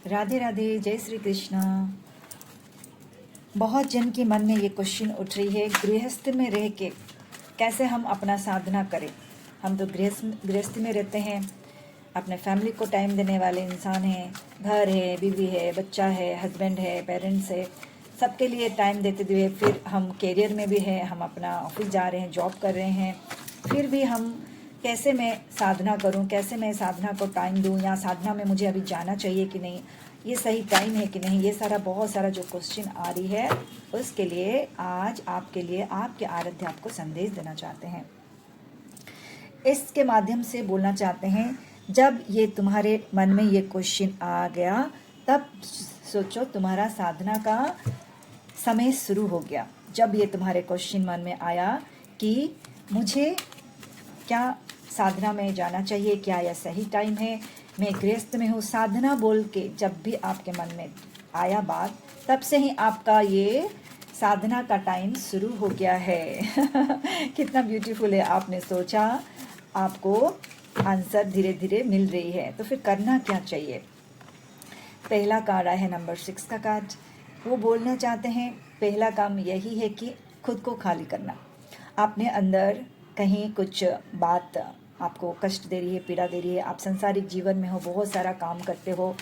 राधे राधे, जय श्री कृष्णा। बहुत जन के मन में ये क्वेश्चन उठ रही है, गृहस्थ में रह के कैसे हम अपना साधना करें। हम तो गृहस्थी में रहते हैं, अपने फैमिली को टाइम देने वाले इंसान हैं, घर है, बीवी है, बच्चा है, हस्बैंड है, पेरेंट्स है, सबके लिए टाइम देते हुए फिर हम कैरियर में भी हैं, हम अपना ऑफिस जा रहे हैं, जॉब कर रहे हैं, फिर भी हम कैसे मैं साधना करूं, कैसे मैं साधना को टाइम दूं, या साधना में मुझे अभी जाना चाहिए कि नहीं, ये सही टाइम है कि नहीं, ये सारा बहुत सारा जो क्वेश्चन आ रही है, उसके लिए आज आपके लिए आपके आराध्य आपको संदेश देना चाहते हैं। इसके माध्यम से बोलना चाहते हैं, जब ये तुम्हारे मन में ये क्वेश्चन आ गया तब सोचो तुम्हारा साधना का समय शुरू हो गया। जब ये तुम्हारे क्वेश्चन मन में आया कि मुझे क्या साधना में जाना चाहिए, क्या यह सही टाइम है, मैं गृहस्थ में हूँ, साधना बोल के जब भी आपके मन में आया बात, तब से ही आपका ये साधना का टाइम शुरू हो गया है। कितना ब्यूटीफुल है, आपने सोचा, आपको आंसर धीरे धीरे मिल रही है। तो फिर करना क्या चाहिए। पहला कार्ड आया है नंबर 6 का कार्ड। वो बोलना चाहते हैं पहला काम यही है कि खुद को खाली करना। आपने अंदर कहीं कुछ बात आपको कष्ट दे रही है, पीड़ा दे रही है, आप संसारिक जीवन में हो, बहुत सारा काम करते हो,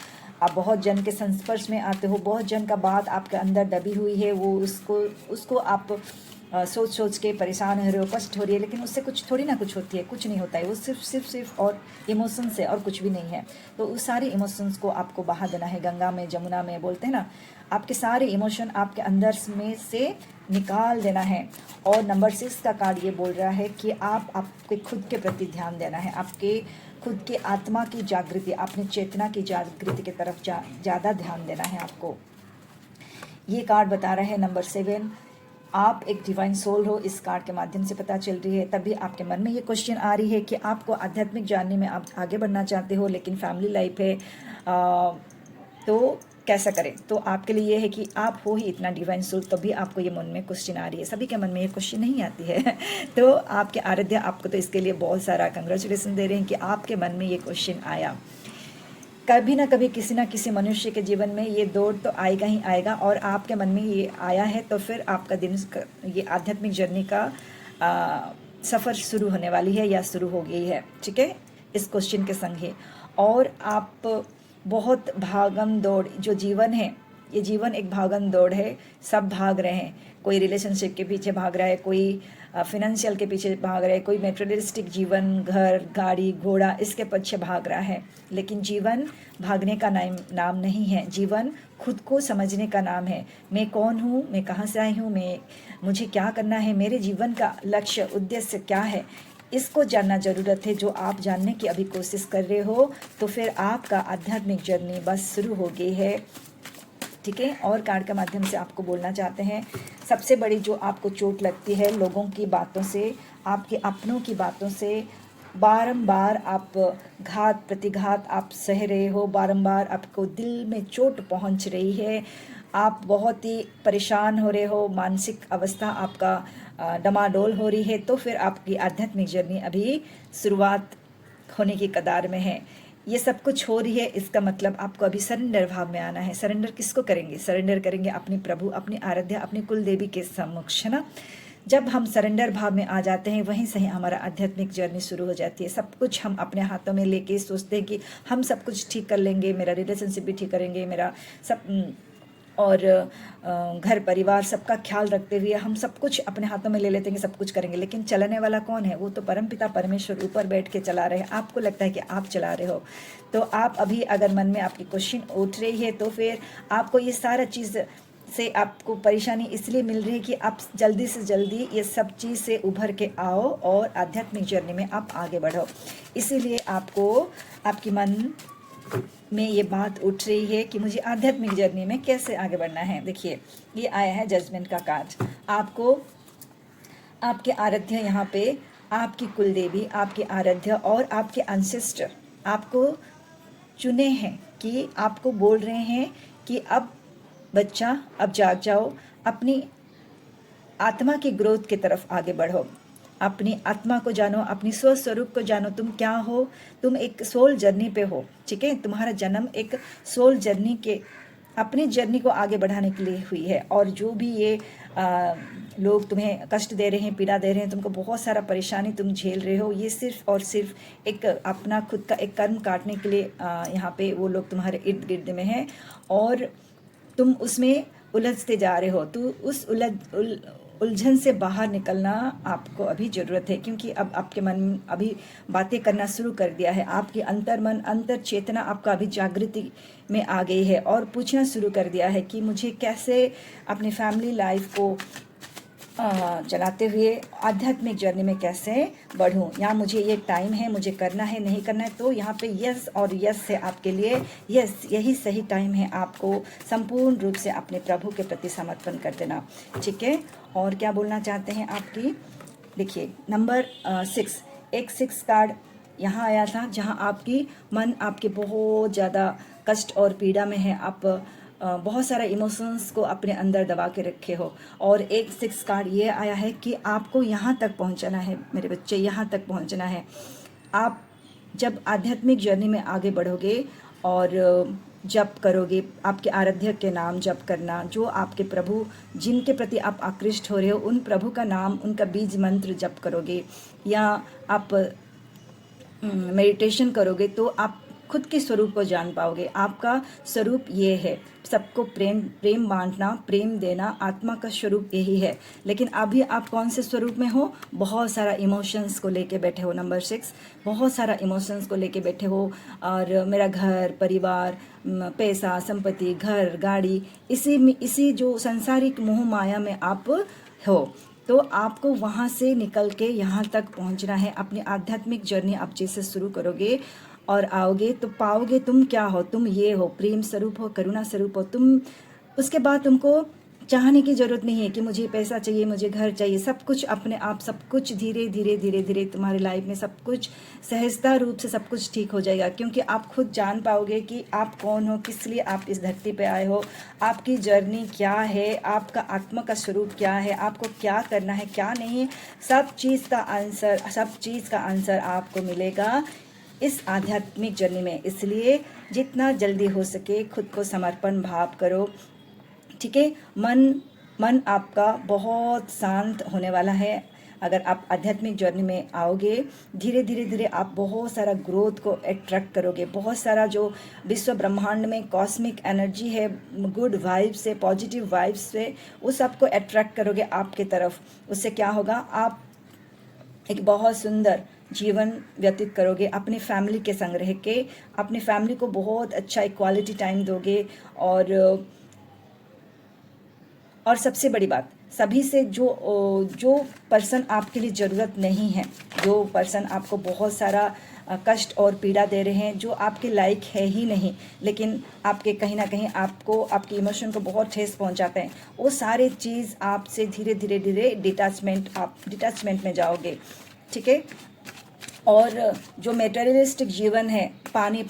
आप बहुत जन के संस्पर्श में आते हो, बहुत जन का बात आपके अंदर दबी हुई है, वो उसको आप सोच सोच के परेशान हो रहे हो, कष्ट हो रही है, लेकिन उससे कुछ थोड़ी ना कुछ होती है, कुछ नहीं होता है, वो सिर्फ और इमोशंस है और कुछ भी नहीं है। तो उस सारे इमोशंस को आपको बहा देना है, गंगा में, जमुना में बोलते हैं ना, आपके सारे इमोशन आपके अंदर में से निकाल देना है। और नंबर 6 का कार्ड ये बोल रहा है कि आपके खुद के प्रति ध्यान देना है, आपके खुद के आत्मा की जागृति, अपनी चेतना की जागृति की तरफ ज़्यादा ध्यान देना है आपको। ये कार्ड बता रहा है नंबर 7, आप एक डिवाइन सोल हो, इस कार्ड के माध्यम से पता चल रही है। तभी आपके मन में ये क्वेश्चन आ रही है कि आपको आध्यात्मिक जानने में आप आगे बढ़ना चाहते हो, लेकिन फैमिली लाइफ है, तो कैसा करें। तो आपके लिए ये है कि आप हो ही इतना डिवाइन सोल, तभी आपको ये मन में क्वेश्चन आ रही है। सभी के मन में ये क्वेश्चन नहीं आती है। तो आपके आराध्य आपको तो इसके लिए बहुत सारा कंग्रेचुलेसन दे रहे हैं कि आपके मन में ये क्वेश्चन आया। कभी ना कभी किसी ना किसी मनुष्य के जीवन में ये दौड़ तो आएगा ही आएगा, और आपके मन में ये आया है तो फिर आपका दिन, ये आध्यात्मिक जर्नी का सफ़र शुरू होने वाली है या शुरू हो गई है। ठीक है, इस क्वेश्चन के संग ही। और आप बहुत भागम दौड़ जो जीवन है, ये जीवन एक भागम दौड़ है, सब भाग रहे हैं, कोई रिलेशनशिप के पीछे भाग रहा है, कोई फिनेंशियल के पीछे भाग रहा है, कोई मेटेरियलिस्टिक जीवन, घर, गाड़ी, घोड़ा, इसके पीछे भाग रहा है। लेकिन जीवन भागने का नाम नहीं है, जीवन खुद को समझने का नाम है। मैं कौन हूँ, मैं कहाँ से आई हूँ, मुझे क्या करना है, मेरे जीवन का लक्ष्य, उद्देश्य क्या है, इसको जानना ज़रूरत है। जो आप जानने की अभी कोशिश कर रहे हो, तो फिर आपका आध्यात्मिक जर्नी बस शुरू हो गई है। ठीक है, और कार्ड के माध्यम से आपको बोलना चाहते हैं, सबसे बड़ी जो आपको चोट लगती है लोगों की बातों से, आपके अपनों की बातों से, बारंबार आप घात प्रतिघात आप सह रहे हो, बारंबार आपको दिल में चोट पहुंच रही है, आप बहुत ही परेशान हो रहे हो, मानसिक अवस्था आपका डमाडोल हो रही है। तो फिर आपकी आध्यात्मिक जर्नी अभी शुरुआत होने की कगार में है। ये सब कुछ हो रही है, इसका मतलब आपको अभी सरेंडर भाव में आना है। सरेंडर किसको करेंगे, सरेंडर करेंगे अपने प्रभु, अपनी आराध्या, अपनी कुल देवी के समक्ष, है ना। जब हम सरेंडर भाव में आ जाते हैं, वहीं से ही हमारा आध्यात्मिक जर्नी शुरू हो जाती है। सब कुछ हम अपने हाथों में लेके सोचते हैं कि हम सब कुछ ठीक कर लेंगे, मेरा रिलेशनशिप भी ठीक करेंगे, मेरा सब और घर परिवार सबका ख्याल रखते हुए हम सब कुछ अपने हाथों में ले लेते हैं कि सब कुछ करेंगे। लेकिन चलाने वाला कौन है, वो तो परमपिता परमेश्वर ऊपर बैठ के चला रहे हैं। आपको लगता है कि आप चला रहे हो, तो आप अभी अगर मन में आपकी क्वेश्चन उठ रही है, तो फिर आपको ये सारा चीज़ से आपको परेशानी इसलिए मिल रही है कि आप जल्दी से जल्दी ये सब चीज़ से उभर के आओ और आध्यात्मिक जर्नी में आप आगे बढ़ो। इसीलिए आपको आपकी मन में ये बात उठ रही है कि मुझे आध्यात्मिक जर्नी में कैसे आगे बढ़ना है। देखिए, ये आया है जजमेंट का कार्ड। आपको आपके आराध्य, यहाँ पे आपकी कुल देवी, आपके आराध्य और आपके एंसेस्टर आपको चुने हैं कि आपको बोल रहे हैं कि अब बच्चा, अब जाग जाओ, अपनी आत्मा की ग्रोथ की तरफ आगे बढ़ो। अपनी आत्मा को जानो, अपनी स्व स्वरूप को जानो, तुम क्या हो। तुम एक सोल जर्नी पे हो, ठीक है। तुम्हारा जन्म एक सोल जर्नी के, अपनी जर्नी को आगे बढ़ाने के लिए हुई है। और जो भी ये लोग तुम्हें कष्ट दे रहे हैं, पीड़ा दे रहे हैं, तुमको बहुत सारा परेशानी तुम झेल रहे हो, ये सिर्फ और सिर्फ एक अपना खुद का एक कर्म काटने के लिए यहाँ पे वो लोग तुम्हारे इर्द गिर्द में हैं और तुम उसमें उलझते जा रहे हो। तो उस उलझन से बाहर निकलना आपको अभी ज़रूरत है, क्योंकि अब आपके मन अभी बातें करना शुरू कर दिया है। आपकी अंतर मन, अंतर चेतना आपका अभी जागृति में आ गई है और पूछना शुरू कर दिया है कि मुझे कैसे अपनी फैमिली लाइफ को चलाते हुए आध्यात्मिक जर्नी में कैसे बढ़ूं। यहाँ मुझे ये टाइम है, मुझे करना है, नहीं करना है। तो यहाँ पे यस और यस है आपके लिए। यस, यही सही टाइम है आपको संपूर्ण रूप से अपने प्रभु के प्रति समर्पण कर देना, ठीक है। और क्या बोलना चाहते हैं आपकी, देखिए नंबर 6, एक 6 कार्ड यहाँ आया था, जहाँ आपकी मन आपके बहुत ज़्यादा कष्ट और पीड़ा में है। आप बहुत सारा इमोशंस को अपने अंदर दबा के रखे हो। और एक 6 कार्ड ये आया है कि आपको यहाँ तक पहुँचना है मेरे बच्चे, यहाँ तक पहुँचना है। आप जब आध्यात्मिक जर्नी में आगे बढ़ोगे और जप करोगे, आपके आराध्य के नाम जप करना, जो आपके प्रभु जिनके प्रति आप आकृष्ट हो रहे हो, उन प्रभु का नाम, उनका बीज मंत्र जप करोगे या आप मेडिटेशन करोगे, तो आप खुद के स्वरूप को जान पाओगे। आपका स्वरूप ये है, सबको प्रेम बांटना, प्रेम देना, आत्मा का स्वरूप यही है। लेकिन अभी आप कौन से स्वरूप में हो, बहुत सारा इमोशंस को लेके बैठे हो। नंबर 6, बहुत सारा इमोशंस को लेके बैठे हो। और मेरा घर परिवार, पैसा संपत्ति, घर गाड़ी, इसी जो सांसारिक मोह माया में आप हो। तो आपको वहाँ से निकल के यहाँ तक पहुँचना है। अपनी आध्यात्मिक जर्नी आप जैसे शुरू करोगे और आओगे तो पाओगे तुम क्या हो, तुम ये हो, प्रेम स्वरूप हो, करुणा स्वरूप हो तुम। उसके बाद तुमको चाहने की ज़रूरत नहीं है कि मुझे पैसा चाहिए, मुझे घर चाहिए। सब कुछ अपने आप, सब कुछ धीरे धीरे धीरे धीरे तुम्हारी लाइफ में सब कुछ सहजता रूप से सब कुछ ठीक हो जाएगा, क्योंकि आप खुद जान पाओगे कि आप कौन हो, किस लिए आप इस धरती पे आए हो, आपकी जर्नी क्या है, आपका आत्मा का स्वरूप क्या है, आपको क्या करना है क्या नहीं। सब चीज़ का आंसर आपको मिलेगा इस आध्यात्मिक जर्नी में। इसलिए जितना जल्दी हो सके खुद को समर्पण भाव करो, ठीक है। मन आपका बहुत शांत होने वाला है। अगर आप आध्यात्मिक जर्नी में आओगे, धीरे धीरे धीरे आप बहुत सारा ग्रोथ को अट्रैक्ट करोगे। बहुत सारा जो विश्व ब्रह्मांड में कॉस्मिक एनर्जी है, गुड वाइब्स से, पॉजिटिव वाइब्स से, उस सबको अट्रैक्ट करोगे आपके तरफ। उससे क्या होगा, आप एक बहुत सुंदर जीवन व्यतीत करोगे। अपनी फैमिली के संग रह के अपनी फैमिली को बहुत अच्छा एक क्वालिटी टाइम दोगे। और सबसे बड़ी बात, सभी से जो पर्सन आपके लिए ज़रूरत नहीं है, जो पर्सन आपको बहुत सारा कष्ट और पीड़ा दे रहे हैं, जो आपके लायक है ही नहीं, लेकिन आपके कहीं ना कहीं आपको, आपके इमोशन को बहुत ठेस पहुंचाते हैं, वो सारे चीज़ आपसे धीरे धीरे धीरे डिटैचमेंट में जाओगे, ठीक है। और जो मेटेरियलिस्टिक जीवन है, पानी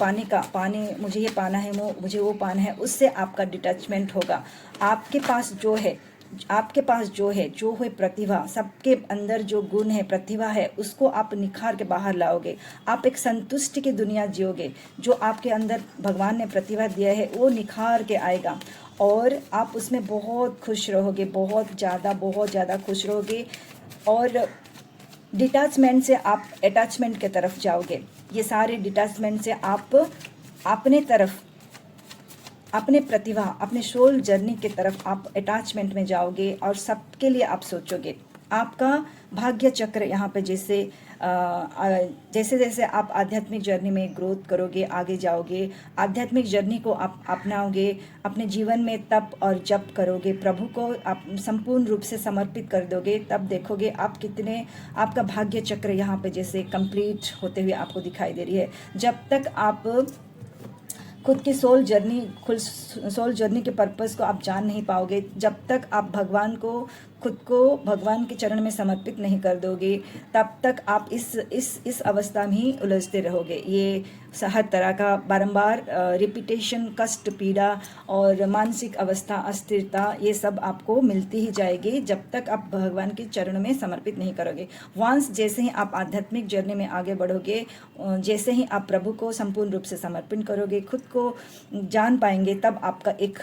मुझे ये पाना है, मुझे वो पाना है, उससे आपका डिटैचमेंट होगा। आपके पास जो है प्रतिभा, सबके अंदर जो गुण है, प्रतिभा है, उसको आप निखार के बाहर लाओगे। आप एक संतुष्टि की दुनिया जियोगे। जो आपके अंदर भगवान ने प्रतिभा दिया है वो निखार के आएगा और आप उसमें बहुत खुश रहोगे, बहुत ज़्यादा खुश रहोगे। और डिटैचमेंट से आप अटैचमेंट के तरफ जाओगे। ये सारे डिटैचमेंट से आप अपने तरफ, अपने प्रतिभा, अपने सोल जर्नी की तरफ आप अटैचमेंट में जाओगे और सबके लिए आप सोचोगे। आपका भाग्य चक्र यहाँ पे जैसे जैसे आप आध्यात्मिक जर्नी में ग्रोथ करोगे, आगे जाओगे, आध्यात्मिक जर्नी को आप अपनाओगे, अपने जीवन में तप और जप करोगे, प्रभु को आप संपूर्ण रूप से समर्पित कर दोगे, तब देखोगे आप कितने, आपका भाग्य चक्र यहाँ पे जैसे कंप्लीट होते हुए आपको दिखाई दे रही है। जब तक आप खुद की सोल जर्नी के पर्पस को आप जान नहीं पाओगे, जब तक आप भगवान को खुद को भगवान के चरण में समर्पित नहीं कर दोगे, तब तक आप इस अवस्था में ही उलझते रहोगे। ये हर तरह का बारंबार रिपीटेशन, कष्ट, पीड़ा और मानसिक अवस्था, अस्थिरता, ये सब आपको मिलती ही जाएगी जब तक आप भगवान के चरणों में समर्पित नहीं करोगे। वंस जैसे ही आप आध्यात्मिक जर्नी में आगे बढ़ोगे, जैसे ही आप प्रभु को संपूर्ण रूप से समर्पण करोगे, खुद को जान पाएंगे, तब आपका एक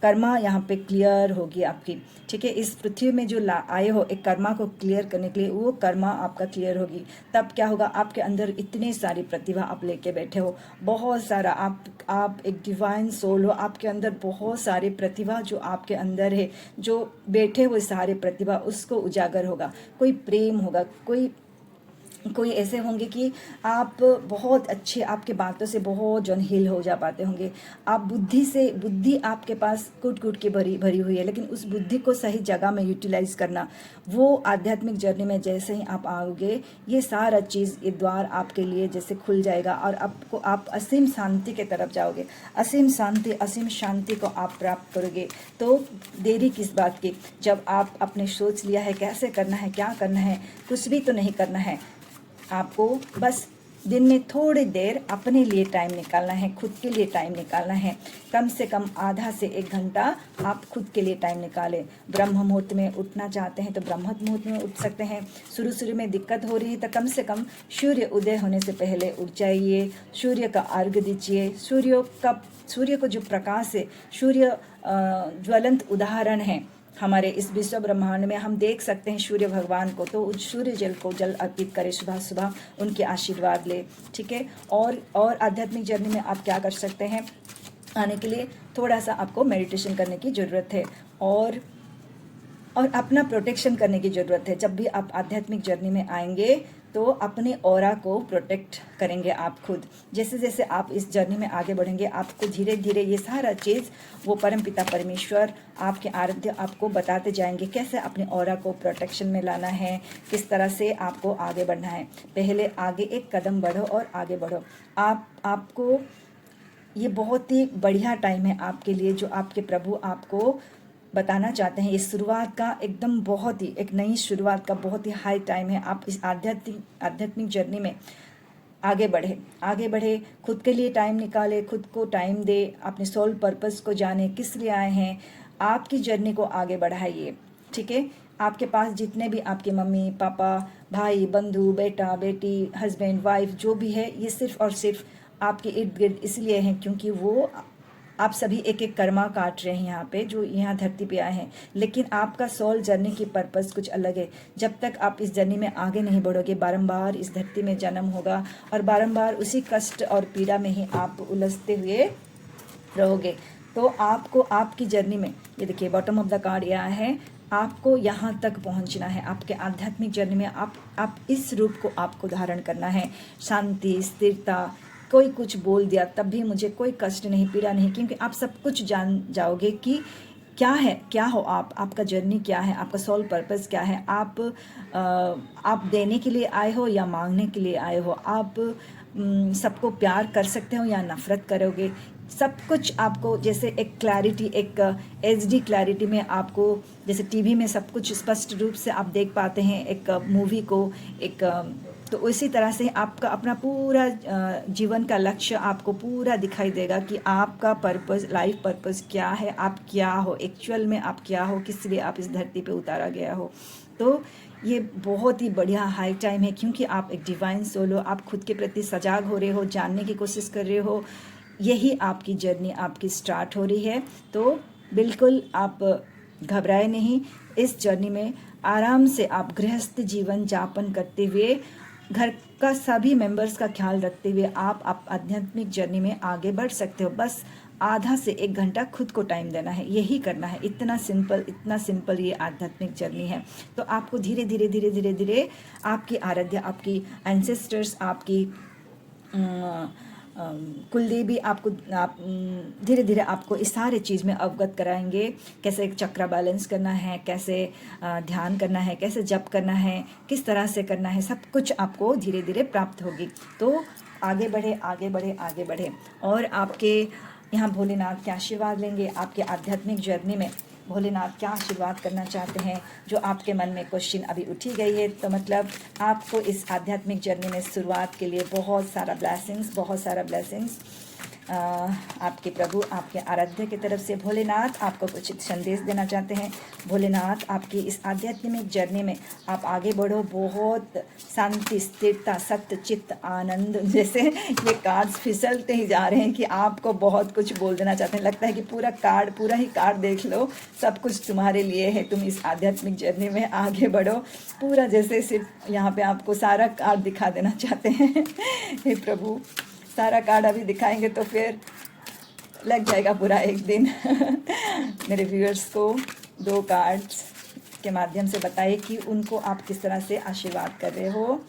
कर्मा यहाँ पे क्लियर होगी आपकी। ठीक है, इस पृथ्वी में जो आए हो एक कर्मा को क्लियर करने के लिए, वो कर्मा आपका क्लियर होगी। तब क्या होगा, आपके अंदर इतनी सारी प्रतिभा आप लेके बैठे हो, बहुत सारा, आप एक डिवाइन सोल हो, आपके अंदर बहुत सारी प्रतिभा जो आपके अंदर है, जो बैठे हुए सारे प्रतिभा उसको उजागर होगा। कोई प्रेम होगा, कोई ऐसे होंगे कि आप बहुत अच्छे, आपके बातों से बहुत जन हील हो जा पाते होंगे। आप बुद्धि आपके पास कूट कूट के भरी हुई है, लेकिन उस बुद्धि को सही जगह में यूटिलाइज करना, वो आध्यात्मिक जर्नी में जैसे ही आप आओगे, ये सारा चीज़, ये द्वार आपके लिए जैसे खुल जाएगा और आप असीम शांति के तरफ जाओगे। असीम शांति को आप प्राप्त करोगे। तो देरी किस बात की, जब आप अपने सोच लिया है कैसे करना है, क्या करना है, कुछ भी तो नहीं करना है। आपको बस दिन में थोड़ी देर अपने लिए टाइम निकालना है, खुद के लिए टाइम निकालना है। कम से कम आधा से 1 घंटा आप खुद के लिए टाइम निकालें। ब्रह्म मुहूर्त में उठना चाहते हैं तो ब्रह्म मुहूर्त में उठ सकते हैं। शुरू में दिक्कत हो रही है तो कम से कम सूर्य उदय होने से पहले उठ जाइए, सूर्य का अर्घ्य दीजिए। सूर्य को जो प्रकाश है, सूर्य ज्वलंत उदाहरण है हमारे इस विश्व ब्रह्मांड में। हम देख सकते हैं सूर्य भगवान को, तो उस सूर्य जल को जल अर्पित करें, सुबह सुबह उनके आशीर्वाद ले। ठीक है, और आध्यात्मिक जर्नी में आप क्या कर सकते हैं, आने के लिए थोड़ा सा आपको मेडिटेशन करने की ज़रूरत है और अपना प्रोटेक्शन करने की ज़रूरत है। जब भी आप आध्यात्मिक जर्नी में आएंगे तो अपने ऑरा को प्रोटेक्ट करेंगे आप खुद। जैसे जैसे आप इस जर्नी में आगे बढ़ेंगे, आपको धीरे धीरे ये सारा चीज़ वो परमपिता परमेश्वर, आपके आराध्य आपको बताते जाएंगे कैसे अपने ऑरा को प्रोटेक्शन में लाना है, किस तरह से आपको आगे बढ़ना है। पहले आगे एक कदम बढ़ो और आगे बढ़ो। आपको ये बहुत ही बढ़िया टाइम है आपके लिए, जो आपके प्रभु आपको बताना चाहते हैं। इस शुरुआत का एकदम बहुत ही एक नई शुरुआत का बहुत ही हाई टाइम है। आप इस आध्यात्मिक जर्नी में आगे बढ़े, खुद के लिए टाइम निकाले, खुद को टाइम दे, अपने सोल पर्पस को जाने, किस लिए आए हैं, आपकी जर्नी को आगे बढ़ाइए। ठीक है, आपके पास जितने भी आपके मम्मी पापा, भाई बंधु, बेटा बेटी, हस्बैंड वाइफ जो भी है, ये सिर्फ और सिर्फ आपके इर्द गिर्द इसलिए हैं क्योंकि वो आप सभी एक एक कर्मा काट रहे हैं यहाँ पे, जो यहाँ धरती पे आए हैं। लेकिन आपका सोल जर्नी की पर्पस कुछ अलग है। जब तक आप इस जर्नी में आगे नहीं बढ़ोगे, बारंबार इस धरती में जन्म होगा और बारंबार उसी कष्ट और पीड़ा में ही आप उलझते हुए रहोगे। तो आपको आपकी जर्नी में, ये देखिए बॉटम ऑफ द कार्ड यह है, आपको यहाँ तक पहुँचना है। आपके आध्यात्मिक जर्नी में आप इस रूप को आपको धारण करना है। शांति, स्थिरता, कोई कुछ बोल दिया तब भी मुझे कोई कष्ट नहीं, पीड़ा नहीं, क्योंकि आप सब कुछ जान जाओगे कि क्या है, क्या हो आपका जर्नी क्या है, आपका सोल पर्पस क्या है। आप देने के लिए आए हो या मांगने के लिए आए हो, आप सबको प्यार कर सकते हो या नफरत करोगे। सब कुछ आपको जैसे एक क्लैरिटी, एक HD क्लैरिटी में आपको, जैसे टीवी में सब कुछ स्पष्ट रूप से आप देख पाते हैं एक मूवी को, तो उसी तरह से आपका अपना पूरा जीवन का लक्ष्य आपको पूरा दिखाई देगा कि आपका पर्पस, लाइफ पर्पस क्या है, आप क्या हो, एक्चुअल में आप क्या हो, किस लिए आप इस धरती पे उतारा गया हो। तो ये बहुत ही बढ़िया हाई टाइम है, क्योंकि आप एक डिवाइन सोल हो, आप खुद के प्रति सजाग हो रहे हो, जानने की कोशिश कर रहे हो। यही आपकी जर्नी आपकी स्टार्ट हो रही है। तो बिल्कुल आप घबराए नहीं। इस जर्नी में आराम से आप गृहस्थ जीवन यापन करते हुए, घर का सभी मेंबर्स का ख्याल रखते हुए आप आध्यात्मिक जर्नी में आगे बढ़ सकते हो। बस आधा से 1 घंटा खुद को टाइम देना है, यही करना है। इतना सिंपल ये आध्यात्मिक जर्नी है। तो आपको धीरे धीरे आपकी आराध्या, आपकी एंसेस्टर्स, आपकी कुलदेवी आपको धीरे धीरे आपको इस सारे चीज़ में अवगत कराएंगे। कैसे एक चक्र बैलेंस करना है, कैसे ध्यान करना है, कैसे जप करना है, किस तरह से करना है, सब कुछ आपको धीरे धीरे प्राप्त होगी। तो आगे बढ़े और आपके यहाँ भोलेनाथ के आशीर्वाद लेंगे आपके आध्यात्मिक जर्नी में। भोलेनाथ क्या आशीर्वाद करना चाहते हैं। जो आपके मन में क्वेश्चन अभी उठी गई है, तो मतलब आपको इस आध्यात्मिक जर्नी में शुरुआत के लिए बहुत सारा ब्लेसिंग्स आपके प्रभु, आपके आराध्य की तरफ से भोलेनाथ आपको कुछ संदेश देना चाहते हैं। भोलेनाथ आपकी इस आध्यात्मिक जर्नी में आप आगे बढ़ो, बहुत शांति, स्थिरता, सत्य, चित्त, आनंद, जैसे ये कार्ड्स फिसलते ही जा रहे हैं कि आपको बहुत कुछ बोल देना चाहते हैं। लगता है कि पूरा ही कार्ड देख लो, सब कुछ तुम्हारे लिए है, तुम इस आध्यात्मिक जर्नी में आगे बढ़ो पूरा, जैसे सिर्फ यहाँ पे आपको सारा कार्ड दिखा देना चाहते हैं। हे प्रभु, सारा कार्ड अभी दिखाएंगे तो फिर लग जाएगा पूरा एक दिन। मेरे व्यूअर्स को 2 कार्ड्स के माध्यम से बताइए कि उनको आप किस तरह से आशीर्वाद कर रहे हो,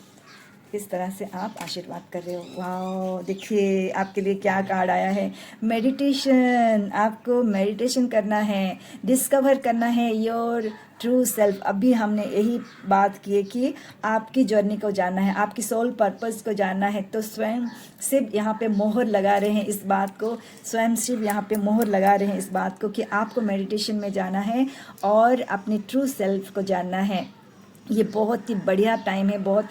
किस तरह से आप आशीर्वाद कर रहे हो। वाह, देखिए आपके लिए क्या कार्ड आया है। मेडिटेशन, आपको मेडिटेशन करना है, डिस्कवर करना है योर ट्रू सेल्फ। अभी हमने यही बात की है कि आपकी जर्नी को जानना है, आपकी सोल पर्पस को जानना है, तो स्वयं शिव यहाँ पे मोहर लगा रहे हैं इस बात को, स्वयं शिव यहाँ पे मोहर लगा रहे हैं इस बात को कि आपको मेडिटेशन में जाना है और अपने ट्रू सेल्फ को जानना है। ये बहुत ही बढ़िया टाइम है, बहुत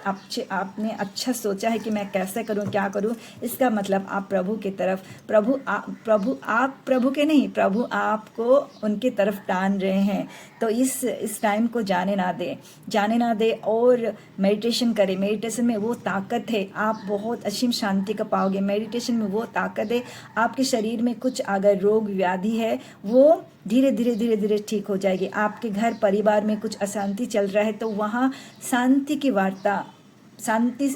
आपने अच्छा सोचा है कि मैं कैसे करूं, क्या करूं। इसका मतलब आप प्रभु की तरफ, प्रभु के नहीं, प्रभु आपको उनकी तरफ टान रहे हैं। तो इस टाइम को जाने ना दे और मेडिटेशन करें। मेडिटेशन में वो ताकत है, आप बहुत असीम शांति का पाओगे। मेडिटेशन में वो ताकत है, आपके शरीर में कुछ अगर रोग व्याधि है वो धीरे धीरे ठीक हो जाएगी। आपके घर परिवार में कुछ अशांति चल रहा है तो वहाँ शांति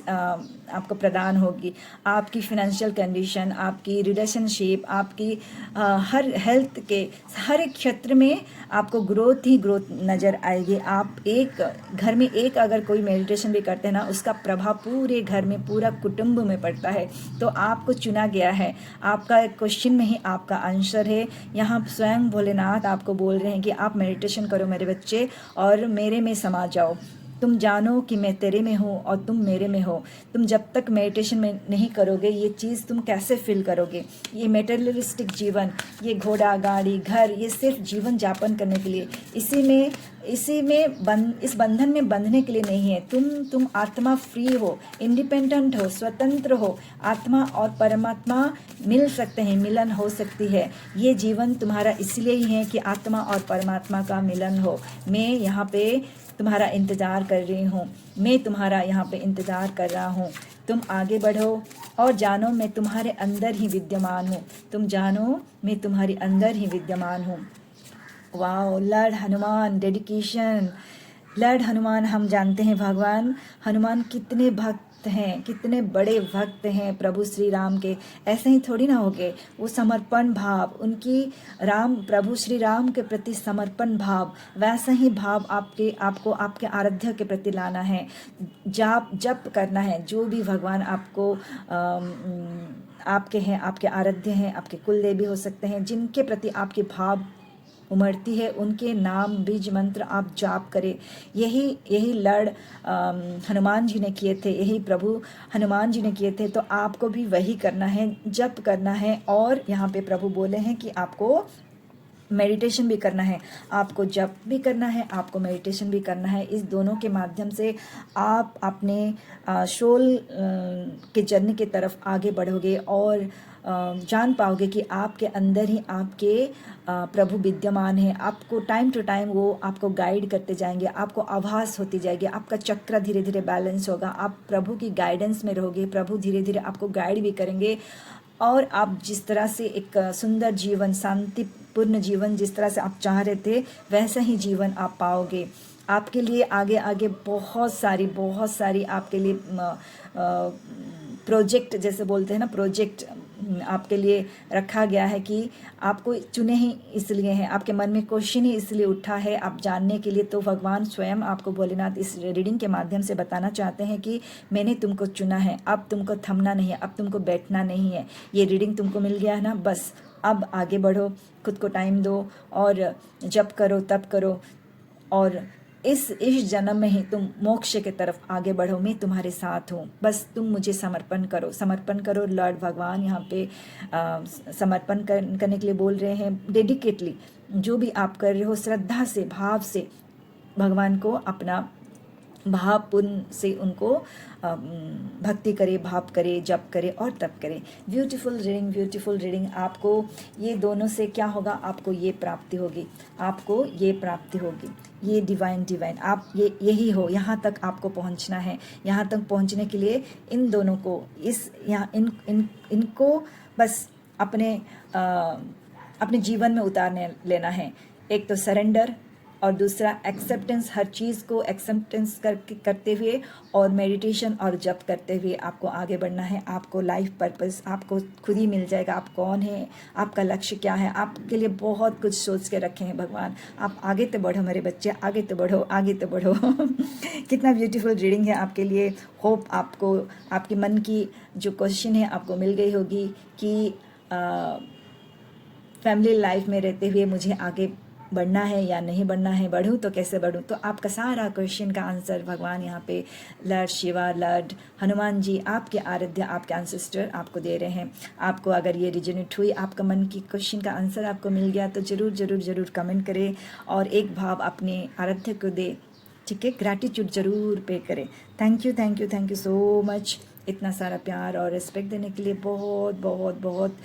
आपको प्रदान होगी। आपकी फिनेंशियल कंडीशन, आपकी रिलेशनशिप, आपकी हर हेल्थ के हर एक क्षेत्र में आपको ग्रोथ नज़र आएगी। आप एक घर में एक अगर कोई मेडिटेशन भी करते हैं ना, उसका प्रभाव पूरे घर में, पूरा कुटुंब में पड़ता है। तो आपको चुना गया है, आपका क्वेश्चन में ही आपका आंसर है। यहाँ स्वयं भोलेनाथ आपको बोल रहे हैं कि आप मेडिटेशन करो मेरे बच्चे और मेरे में समा जाओ। तुम जानो कि मैं तेरे में हूँ और तुम मेरे में हो। तुम जब तक मेडिटेशन में नहीं करोगे ये चीज़ तुम कैसे फील करोगे। ये मेटेरियलिस्टिक जीवन, ये घोड़ा गाड़ी घर, ये सिर्फ जीवन यापन करने के लिए, इसी में इस बंधन में बंधने के लिए नहीं है। तुम आत्मा फ्री हो, इंडिपेंडेंट हो, स्वतंत्र हो। आत्मा और परमात्मा मिल सकते हैं, मिलन हो सकती है। ये जीवन तुम्हारा इसलिए ही है कि आत्मा और परमात्मा का मिलन हो। मैं यहाँ पे तुम्हारा इंतज़ार कर रही हूँ, मैं तुम्हारा यहाँ पे इंतज़ार कर रहा हूँ। तुम आगे बढ़ो और जानो मैं तुम्हारे अंदर ही विद्यमान हूँ। तुम जानो मैं तुम्हारी अंदर ही विद्यमान हूँ। Wow, Lord Hanuman, dedication. Lord Hanuman, हम जानते हैं भगवान हनुमान कितने भक्त हैं, कितने बड़े भक्त हैं प्रभु श्री राम के। ऐसे ही थोड़ी ना हो गए, वो समर्पण भाव, उनकी प्रभु श्री राम के प्रति समर्पण भाव, वैसा ही भाव आपको आपके आराध्य के प्रति लाना है। जप करना है, जो भी भगवान आपको आपके हैं, आपके आराध्य हैं, आपके कुल देवी हो सकते हैं, जिनके प्रति आपके भाव उमड़ती है, उनके नाम बीज मंत्र आप जाप करें। यही लड़ हनुमान जी ने किए थे, यही प्रभु हनुमान जी ने किए थे। तो आपको भी वही करना है, जप करना है। और यहाँ पे प्रभु बोले हैं कि आपको मेडिटेशन भी करना है, आपको जप भी करना है, आपको मेडिटेशन भी करना है। इस दोनों के माध्यम से आप अपने सोल के जर्नी की तरफ आगे बढ़ोगे और जान पाओगे कि आपके अंदर ही आपके प्रभु विद्यमान है। आपको टाइम टू टाइम वो आपको गाइड करते जाएंगे, आपको आभास होती जाएगी, आपका चक्र धीरे धीरे बैलेंस होगा। आप प्रभु की गाइडेंस में रहोगे, प्रभु धीरे धीरे आपको गाइड भी करेंगे। और आप जिस तरह से एक सुंदर जीवन, शांतिपूर्ण जीवन जिस तरह से आप चाह रहे थे, वैसा ही जीवन आप पाओगे। आपके लिए आगे आगे बहुत सारी आपके लिए प्रोजेक्ट, जैसे बोलते हैं ना, प्रोजेक्ट आपके लिए रखा गया है कि आपको चुने ही इसलिए हैं, आपके मन में क्वेश्चन ही इसलिए उठा है आप जानने के लिए। तो भगवान स्वयं आपको भोलेनाथ इस रीडिंग के माध्यम से बताना चाहते हैं कि मैंने तुमको चुना है, अब तुमको थमना नहीं है, अब तुमको बैठना नहीं है। ये रीडिंग तुमको मिल गया है ना, बस अब आगे बढ़ो, खुद को टाइम दो और जब करो तब करो और इस जन्म में ही तुम मोक्ष की तरफ आगे बढ़ो, मैं तुम्हारे साथ हूँ, बस तुम मुझे समर्पण करो। लॉर्ड भगवान यहाँ पे समर्पण करने के लिए बोल रहे हैं। डेडिकेटली जो भी आप कर रहे हो, श्रद्धा से, भाव से भगवान को अपना भावपूर्ण से उनको भक्ति करे, भाव करे, जप करे और तप करे। Beautiful reading. आपको ये दोनों से क्या होगा, आपको ये प्राप्ति होगी, ये डिवाइन आप यही हो। यहाँ तक आपको पहुँचना है। यहाँ तक पहुँचने के लिए इन दोनों को इनको बस अपने जीवन में उतारने लेना है। एक तो सरेंडर और दूसरा एक्सेप्टेंस, हर चीज़ को एक्सेप्टेंस करते हुए और मेडिटेशन और जप करते हुए आपको आगे बढ़ना है। आपको लाइफ पर्पस आपको खुद ही मिल जाएगा। आप कौन है, आपका लक्ष्य क्या है, आपके लिए बहुत कुछ सोच के रखे हैं भगवान। आप आगे तो बढ़ो मेरे बच्चे, आगे तो बढ़ो। कितना ब्यूटीफुल रीडिंग है आपके लिए। होप आपको आपके मन की जो क्वेश्चन है आपको मिल गई होगी कि फैमिली लाइफ में रहते हुए मुझे आगे बढ़ना है या नहीं बढ़ना है, बढ़ूँ तो कैसे बढ़ूँ। तो आपका सारा क्वेश्चन का आंसर भगवान यहाँ पे लॉर्ड शिवा, लॉर्ड हनुमान जी, आपके आराध्य, आपके एंसेस्टर आपको दे रहे हैं। आपको अगर ये रिजोनेट हुई, आपका मन की क्वेश्चन का आंसर आपको मिल गया तो ज़रूर कमेंट करें और एक भाव अपने आराध्य को दे, ठीक है। ग्रैटिट्यूड ज़रूर पे करें। Thank you so much. इतना सारा प्यार और रिस्पेक्ट देने के लिए बहुत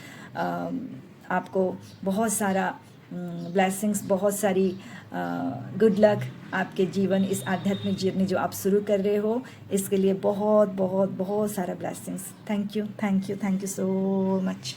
आपको बहुत सारा ब्लेसिंग्स, बहुत सारी गुड लक आपके जीवन, इस आध्यात्मिक जर्नी जो आप शुरू कर रहे हो, इसके लिए बहुत सारा blessings. Thank you so much.